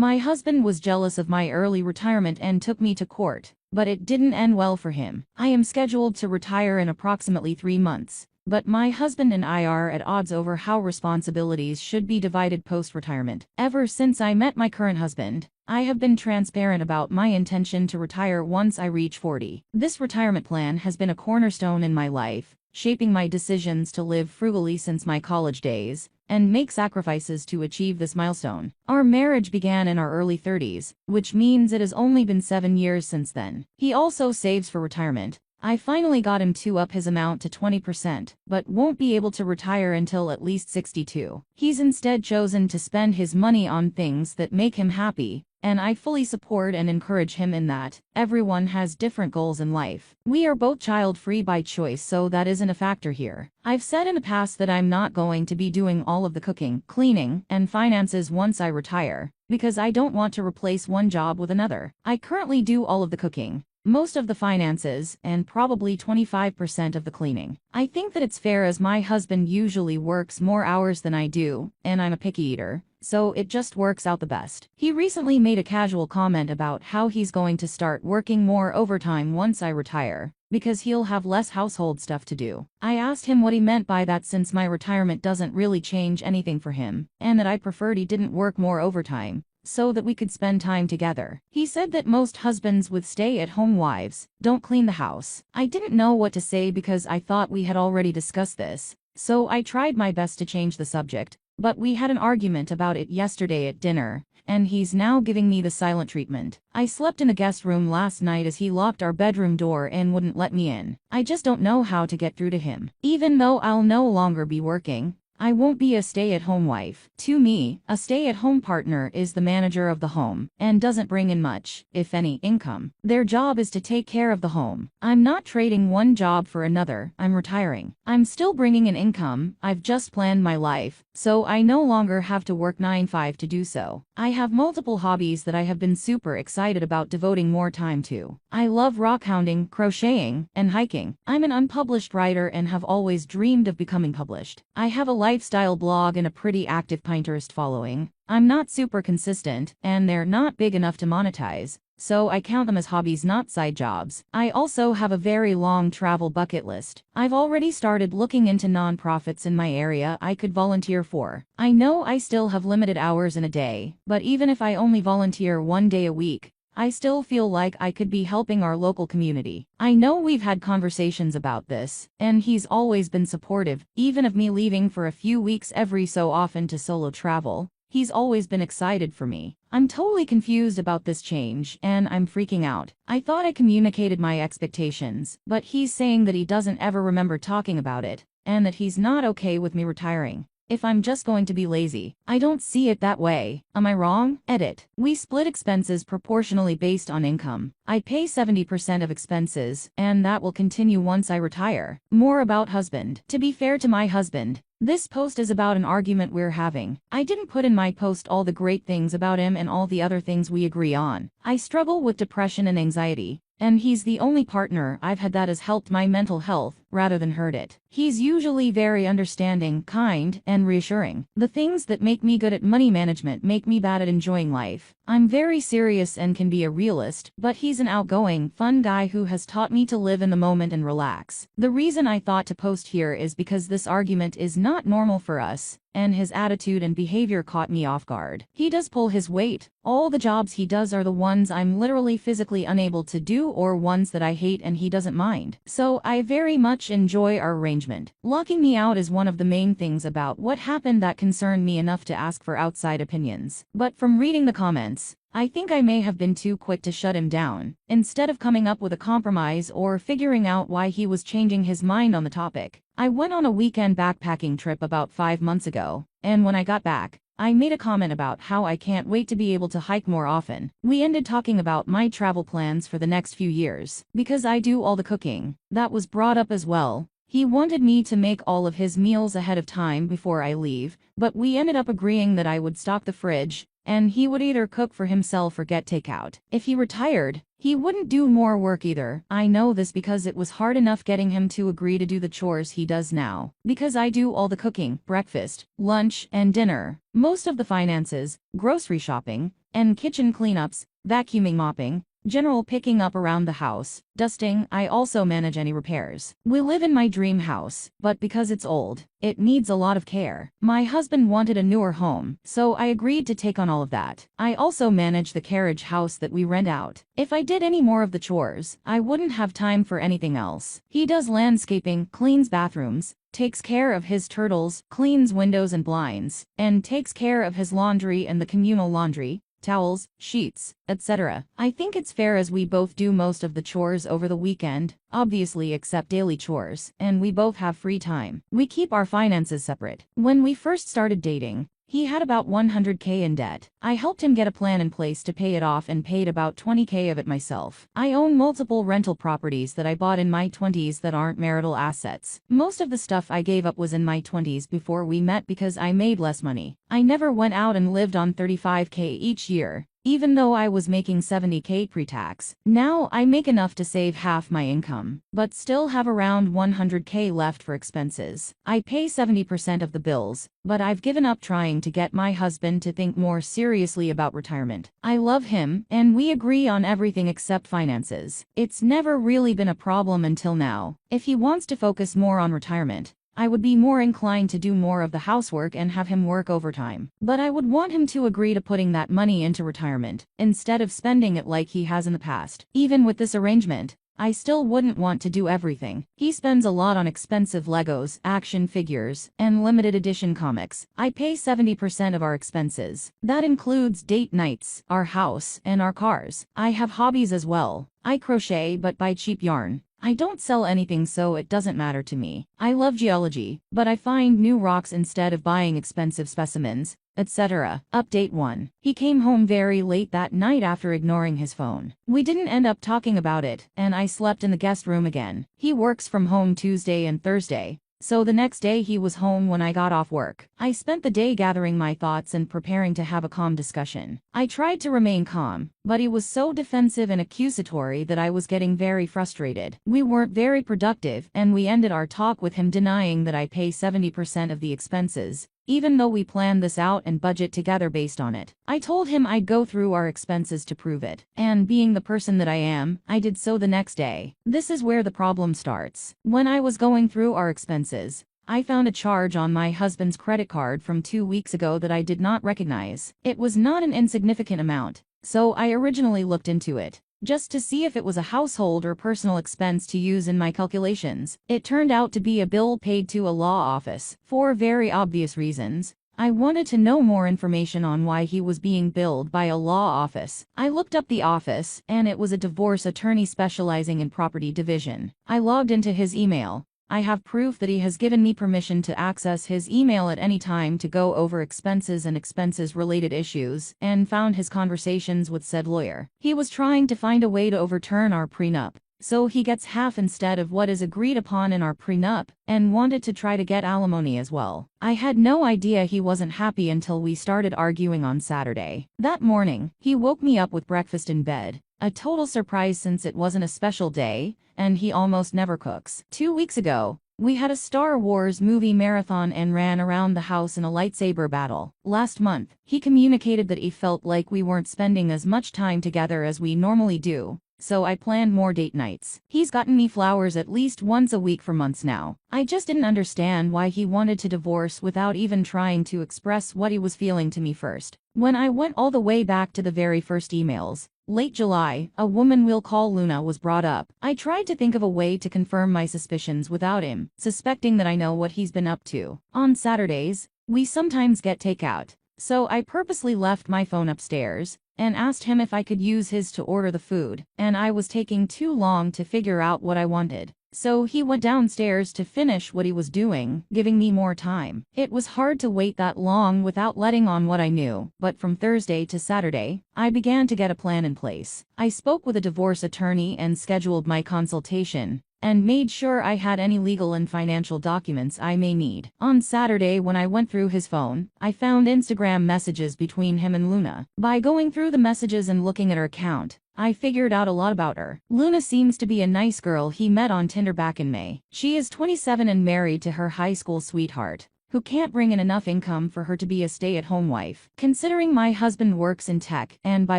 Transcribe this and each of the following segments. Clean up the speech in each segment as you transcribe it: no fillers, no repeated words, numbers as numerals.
My husband was jealous of my early retirement and took me to court, but it didn't end well for him. I am scheduled to retire in approximately 3 months, but my husband and I are at odds over how responsibilities should be divided post-retirement. Ever since I met my current husband, I have been transparent about my intention to retire once I reach 40. This retirement plan has been a cornerstone in my life, shaping my decisions to live frugally since my college days and make sacrifices to achieve this milestone. Our marriage began in our early 30s, which means it has only been 7 years since then. He also saves for retirement. I finally got him to up his amount to 20%, but won't be able to retire until at least 62. He's instead chosen to spend his money on things that make him happy, and I fully support and encourage him in that. Everyone has different goals in life. We are both child-free by choice, so that isn't a factor here. I've said in the past that I'm not going to be doing all of the cooking, cleaning, and finances once I retire, because I don't want to replace one job with another. I currently do all of the cooking, most of the finances, and probably 25% of the cleaning. I think that it's fair as my husband usually works more hours than I do, and I'm a picky eater, so it just works out the best. He recently made a casual comment about how he's going to start working more overtime once I retire, because he'll have less household stuff to do. I asked him what he meant by that, since my retirement doesn't really change anything for him, and that I preferred he didn't work more overtime, so that we could spend time together. He said that most husbands with stay-at-home wives don't clean the house. I didn't know what to say because I thought we had already discussed this, so I tried my best to change the subject, but we had an argument about it yesterday at dinner, and he's now giving me the silent treatment. I slept in the guest room last night as he locked our bedroom door and wouldn't let me in. I just don't know how to get through to him. Even though I'll no longer be working, I won't be a stay-at-home wife. To me, a stay-at-home partner is the manager of the home and doesn't bring in much, if any, income. Their job is to take care of the home. I'm not trading one job for another. I'm retiring. I'm still bringing in income. I've just planned my life, so I no longer have to work 9-5 to do so. I have multiple hobbies that I have been super excited about devoting more time to. I love rock hounding, crocheting, and hiking. I'm an unpublished writer and have always dreamed of becoming published. I have a lifestyle blog and a pretty active Pinterest following. I'm not super consistent, and they're not big enough to monetize, so I count them as hobbies, not side jobs. I also have a very long travel bucket list. I've already started looking into nonprofits in my area I could volunteer for. I know I still have limited hours in a day, but even if I only volunteer 1 day a week, I still feel like I could be helping our local community. I know we've had conversations about this, and he's always been supportive, even of me leaving for a few weeks every so often to solo travel. He's always been excited for me. I'm totally confused about this change, and I'm freaking out. I thought I communicated my expectations, but he's saying that he doesn't ever remember talking about it, and that he's not okay with me retiring if I'm just going to be lazy. I don't see it that way. Am I wrong? Edit. We split expenses proportionally based on income. I pay 70% of expenses, and that will continue once I retire. More about husband. To be fair to my husband, this post is about an argument we're having. I didn't put in my post all the great things about him and all the other things we agree on. I struggle with depression and anxiety, and he's the only partner I've had that has helped my mental health rather than hurt it. He's usually very understanding, kind, and reassuring. The things that make me good at money management make me bad at enjoying life. I'm very serious and can be a realist, but he's an outgoing, fun guy who has taught me to live in the moment and relax. The reason I thought to post here is because this argument is not normal for us, and his attitude and behavior caught me off guard. He does pull his weight. All the jobs he does are the ones I'm literally physically unable to do or ones that I hate, and he doesn't mind. So I very much enjoy our arrangement. Locking me out is one of the main things about what happened that concerned me enough to ask for outside opinions. But from reading the comments, I think I may have been too quick to shut him down, instead of coming up with a compromise or figuring out why he was changing his mind on the topic. I went on a weekend backpacking trip about 5 months ago, and when I got back, I made a comment about how I can't wait to be able to hike more often. We ended talking about my travel plans for the next few years. Because I do all the cooking, that was brought up as well. He wanted me to make all of his meals ahead of time before I leave, but we ended up agreeing that I would stock the fridge, and he would either cook for himself or get takeout. If he retired, he wouldn't do more work either. I know this because it was hard enough getting him to agree to do the chores he does now. Because I do all the cooking, breakfast, lunch, and dinner, most of the finances, grocery shopping, and kitchen cleanups, vacuuming, mopping, general picking up around the house, dusting. I also manage any repairs. We live in my dream house, but because it's old, it needs a lot of care. My husband wanted a newer home, so I agreed to take on all of that. I also manage the carriage house that we rent out. If I did any more of the chores, I wouldn't have time for anything else. He does landscaping, cleans bathrooms, takes care of his turtles, cleans windows and blinds, and takes care of his laundry and the communal laundry, towels, sheets, etc. I think it's fair as we both do most of the chores over the weekend, obviously except daily chores, and we both have free time. We keep our finances separate. When we first started dating, he had about $100K in debt. I helped him get a plan in place to pay it off and paid about $20K of it myself. I own multiple rental properties that I bought in my 20s that aren't marital assets. Most of the stuff I gave up was in my 20s before we met because I made less money. I never went out and lived on $35K each year, even though I was making $70K pre-tax. Now I make enough to save half my income, but still have around $100K left for expenses. I pay 70% of the bills, but I've given up trying to get my husband to think more seriously about retirement. I love him, and we agree on everything except finances. It's never really been a problem until now. If he wants to focus more on retirement, I would be more inclined to do more of the housework and have him work overtime. But I would want him to agree to putting that money into retirement, instead of spending it like he has in the past. Even with this arrangement, I still wouldn't want to do everything. He spends a lot on expensive Legos, action figures, and limited edition comics. I pay 70% of our expenses. That includes date nights, our house, and our cars. I have hobbies as well. I crochet but buy cheap yarn. I don't sell anything, so it doesn't matter to me. I love geology, but I find new rocks instead of buying expensive specimens, etc. Update 1. He came home very late that night after ignoring his phone. We didn't end up talking about it, and I slept in the guest room again. He works from home Tuesday and Thursday, so the next day he was home when I got off work. I spent the day gathering my thoughts and preparing to have a calm discussion. I tried to remain calm, but he was so defensive and accusatory that I was getting very frustrated. We weren't very productive, and we ended our talk with him denying that I pay 70% of the expenses, even though we planned this out and budget together based on it. I told him I'd go through our expenses to prove it, and being the person that I am, I did so the next day. This is where the problem starts. When I was going through our expenses, I found a charge on my husband's credit card from 2 weeks ago that I did not recognize. It was not an insignificant amount, so I originally looked into it, just to see if it was a household or personal expense to use in my calculations. It turned out to be a bill paid to a law office. For very obvious reasons, I wanted to know more information on why he was being billed by a law office. I looked up the office, and it was a divorce attorney specializing in property division. I logged into his email. I have proof that he has given me permission to access his email at any time to go over expenses and expenses-related issues, and found his conversations with said lawyer. He was trying to find a way to overturn our prenup, so he gets half instead of what is agreed upon in our prenup, and wanted to try to get alimony as well. I had no idea he wasn't happy until we started arguing on Saturday. That morning, he woke me up with breakfast in bed. A total surprise since it wasn't a special day, and he almost never cooks. 2 weeks ago, we had a Star Wars movie marathon and ran around the house in a lightsaber battle. Last month, he communicated that he felt like we weren't spending as much time together as we normally do, so I planned more date nights. He's gotten me flowers at least once a week for months now. I just didn't understand why he wanted to divorce without even trying to express what he was feeling to me first. When I went all the way back to the very first emails, late July, a woman we'll call Luna was brought up. I tried to think of a way to confirm my suspicions without him suspecting that I know what he's been up to. On Saturdays, we sometimes get takeout, so I purposely left my phone upstairs and asked him if I could use his to order the food, and I was taking too long to figure out what I wanted. So he went downstairs to finish what he was doing, giving me more time. It was hard to wait that long without letting on what I knew, but from Thursday to Saturday, I began to get a plan in place. I spoke with a divorce attorney and scheduled my consultation, and made sure I had any legal and financial documents I may need. On Saturday, when I went through his phone, I found Instagram messages between him and Luna. By going through the messages and looking at her account, I figured out a lot about her. Luna seems to be a nice girl he met on Tinder back in May. She is 27 and married to her high school sweetheart. who can't bring in enough income for her to be a stay-at-home wife. Considering my husband works in tech, and by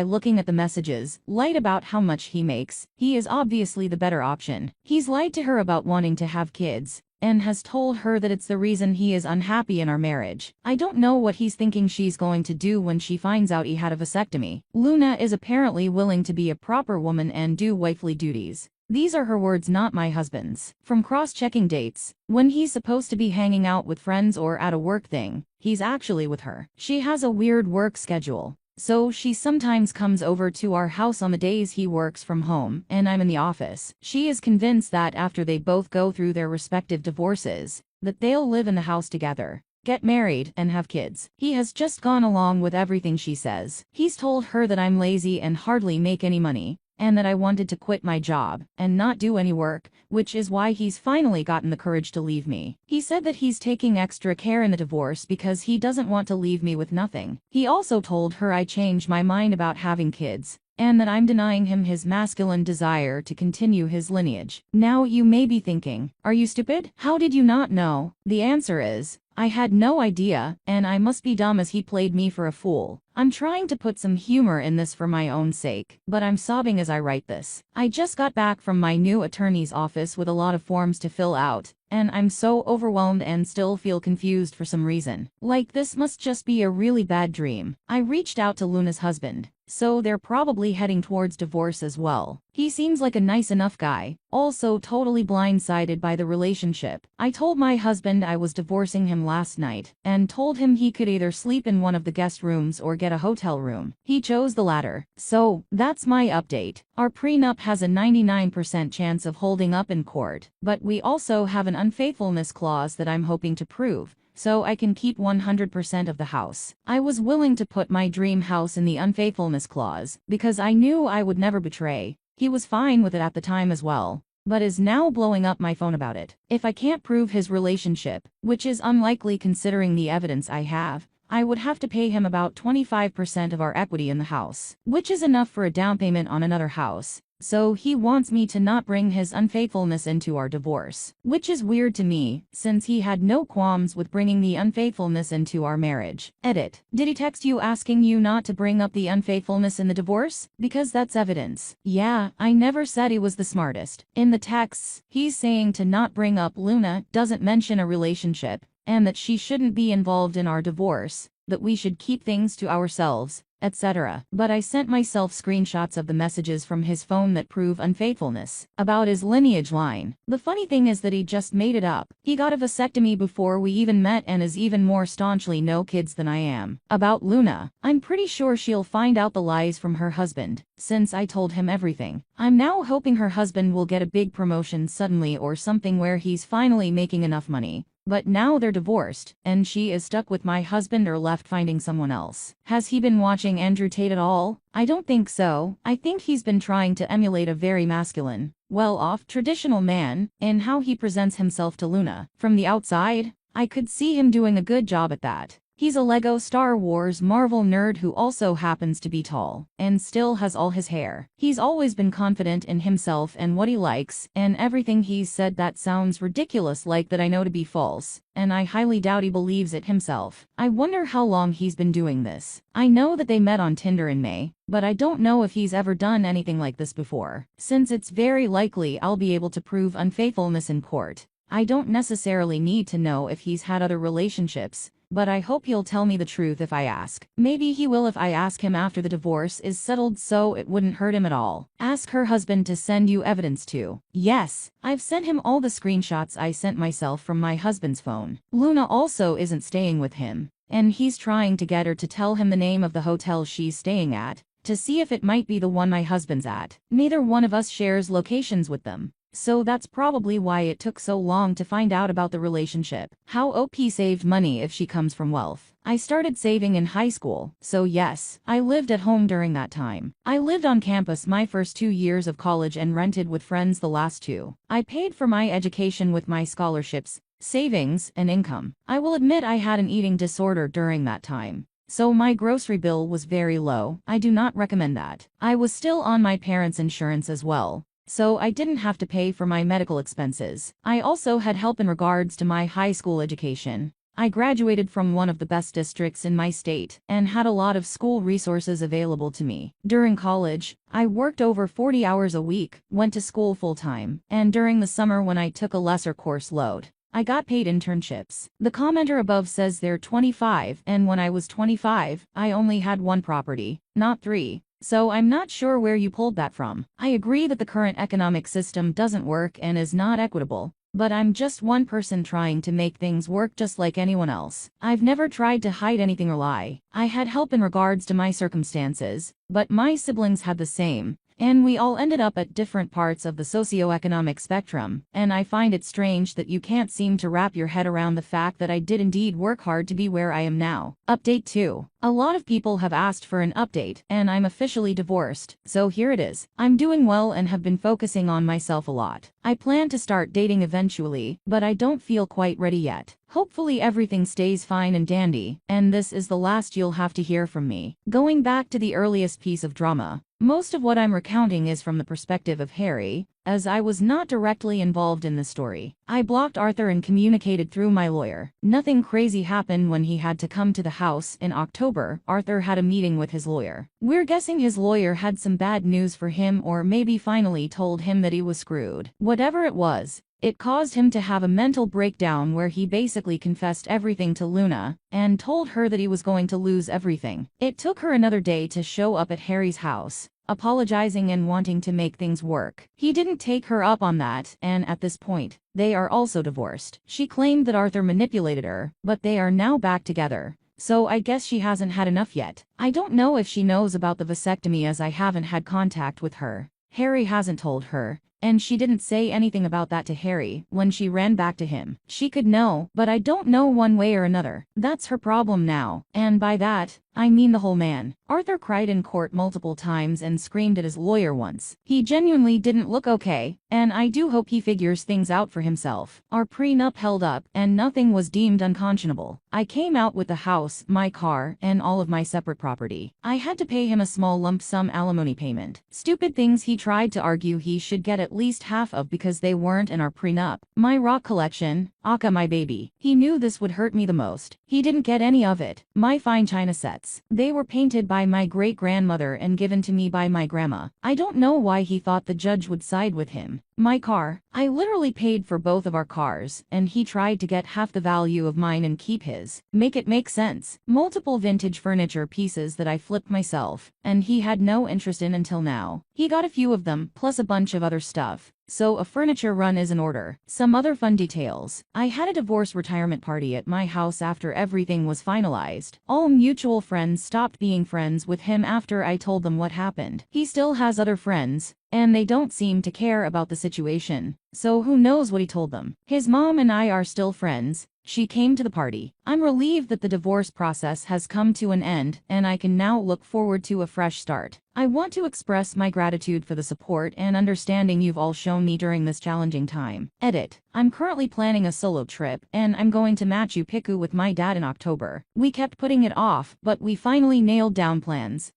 looking at the messages, lied about how much he makes, he is obviously the better option. He's lied to her about wanting to have kids, and has told her that it's the reason he is unhappy in our marriage. I don't know what he's thinking she's going to do when she finds out he had a vasectomy. Luna is apparently willing to be a proper woman and do wifely duties. These are her words, not my husband's. From cross-checking dates, when he's supposed to be hanging out with friends or at a work thing, he's actually with her. She has a weird work schedule, so she sometimes comes over to our house on the days he works from home and I'm in the office. She is convinced that after they both go through their respective divorces, that they'll live in the house together, get married, and have kids. He has just gone along with everything she says. He's told her that I'm lazy and hardly make any money, and that I wanted to quit my job and not do any work, which is why he's finally gotten the courage to leave me. He said that he's taking extra care in the divorce because he doesn't want to leave me with nothing. He also told her I changed my mind about having kids, and that I'm denying him his masculine desire to continue his lineage. Now you may be thinking, are you stupid? How did you not know? The answer is, I had no idea, and I must be dumb as he played me for a fool. I'm trying to put some humor in this for my own sake, but I'm sobbing as I write this. I just got back from my new attorney's office with a lot of forms to fill out, and I'm so overwhelmed and still feel confused for some reason. Like this must just be a really bad dream. I reached out to Luna's husband, so they're probably heading towards divorce as well. He seems like a nice enough guy, also totally blindsided by the relationship. I told my husband I was divorcing him last night, and told him he could either sleep in one of the guest rooms or get a hotel room. He chose the latter. So, that's my update. Our prenup has a 99% chance of holding up in court, but we also have an unfaithfulness clause that I'm hoping to prove, so I can keep 100% of the house. I was willing to put my dream house in the unfaithfulness clause, because I knew I would never betray. He was fine with it at the time as well, but is now blowing up my phone about it. If I can't prove his relationship, which is unlikely considering the evidence I have, I would have to pay him about 25% of our equity in the house, which is enough for a down payment on another house. So he wants me to not bring his unfaithfulness into our divorce, which is weird to me, since he had no qualms with bringing the unfaithfulness into our marriage. Edit. Did he text you asking you not to bring up the unfaithfulness in the divorce? Because that's evidence. Yeah, I never said he was the smartest. In the texts, he's saying to not bring up Luna, doesn't mention a relationship, and that she shouldn't be involved in our divorce, that we should keep things to ourselves, etc. But I sent myself screenshots of the messages from his phone that prove unfaithfulness about his lineage line. The funny thing is that he just made it up. He got a vasectomy before we even met and is even more staunchly no kids than I am. About Luna, I'm pretty sure she'll find out the lies from her husband, since I told him everything. I'm now hoping her husband will get a big promotion suddenly or something where he's finally making enough money. But now they're divorced, and she is stuck with my husband or left finding someone else. Has he been watching Andrew Tate at all? I don't think so. I think he's been trying to emulate a very masculine, well-off traditional man in how he presents himself to Luna. From the outside, I could see him doing a good job at that. He's a Lego Star Wars Marvel nerd who also happens to be tall, and still has all his hair. He's always been confident in himself and what he likes, and everything he's said that sounds ridiculous like that I know to be false, and I highly doubt he believes it himself. I wonder how long he's been doing this. I know that they met on Tinder in May, but I don't know if he's ever done anything like this before. Since it's very likely I'll be able to prove unfaithfulness in court, I don't necessarily need to know if he's had other relationships, but I hope he'll tell me the truth if I ask. Maybe he will if I ask him after the divorce is settled so it wouldn't hurt him at all. Ask her husband to send you evidence too. Yes, I've sent him all the screenshots I sent myself from my husband's phone. Luna also isn't staying with him, and he's trying to get her to tell him the name of the hotel she's staying at, to see if it might be the one my husband's at. Neither one of us shares locations with them, so that's probably why it took so long to find out about the relationship. How OP saved money if she comes from wealth. I started saving in high school, so yes, I lived at home during that time. I lived on campus my first 2 years of college and rented with friends the last 2. I paid for my education with my scholarships, savings, and income. I will admit I had an eating disorder during that time, so my grocery bill was very low. I do not recommend that. I was still on my parents' insurance as well, so I didn't have to pay for my medical expenses. I also had help in regards to my high school education, I graduated from one of the best districts in my state and had a lot of school resources available to me. During college, I worked over 40 hours a week, went to school full-time, and during the summer when I took a lesser course load, I got paid internships. The commenter above says they're 25, and when I was 25, I only had one property, not three. So I'm not sure where you pulled that from. I agree that the current economic system doesn't work and is not equitable. But I'm just one person trying to make things work just like anyone else. I've never tried to hide anything or lie. I had help in regards to my circumstances, but my siblings had the same. And we all ended up at different parts of the socioeconomic spectrum, and I find it strange that you can't seem to wrap your head around the fact that I did indeed work hard to be where I am now. Update 2. A lot of people have asked for an update, and I'm officially divorced, so here it is. I'm doing well and have been focusing on myself a lot. I plan to start dating eventually, but I don't feel quite ready yet. Hopefully everything stays fine and dandy, and this is the last you'll have to hear from me. Going back to the earliest piece of drama, most of what I'm recounting is from the perspective of Harry, as I was not directly involved in the story. I blocked Arthur and communicated through my lawyer. Nothing crazy happened when he had to come to the house in October. Arthur had a meeting with his lawyer. We're guessing his lawyer had some bad news for him, or maybe finally told him that he was screwed. Whatever it was, it caused him to have a mental breakdown where he basically confessed everything to Luna and told her that he was going to lose everything. It took her another day to show up at Harry's house, apologizing and wanting to make things work. He didn't take her up on that, and at this point, they are also divorced. She claimed that Arthur manipulated her, but they are now back together. So I guess she hasn't had enough yet. I don't know if she knows about the vasectomy as I haven't had contact with her. Harry hasn't told her, and she didn't say anything about that to Harry when she ran back to him. She could know, but I don't know one way or another. That's her problem now, and by that, I mean the whole man. Arthur cried in court multiple times and screamed at his lawyer once. He genuinely didn't look okay, and I do hope he figures things out for himself. Our prenup held up, and nothing was deemed unconscionable. I came out with the house, my car, and all of my separate property. I had to pay him a small lump sum alimony payment. Stupid things he tried to argue he should get at least half of because they weren't in our prenup. My rock collection, Aka my baby. He knew this would hurt me the most. He didn't get any of it. My fine china sets. They were painted by my great-grandmother and given to me by my grandma. I don't know why he thought the judge would side with him. My car. I literally paid for both of our cars, and he tried to get half the value of mine and keep his. Make it make sense. Multiple vintage furniture pieces that I flipped myself, and he had no interest in until now. He got a few of them, plus a bunch of other stuff. So a furniture run is in order. Some other fun details. I had a divorce retirement party at my house after everything was finalized. All mutual friends stopped being friends with him after I told them what happened. He still has other friends, and they don't seem to care about the situation. So who knows what he told them. His mom and I are still friends. She came to the party. I'm relieved that the divorce process has come to an end, and I can now look forward to a fresh start. I want to express my gratitude for the support and understanding you've all shown me during this challenging time. Edit. I'm currently planning a solo trip, and I'm going to Machu Picchu with my dad in October. We kept putting it off, but we finally nailed down plans.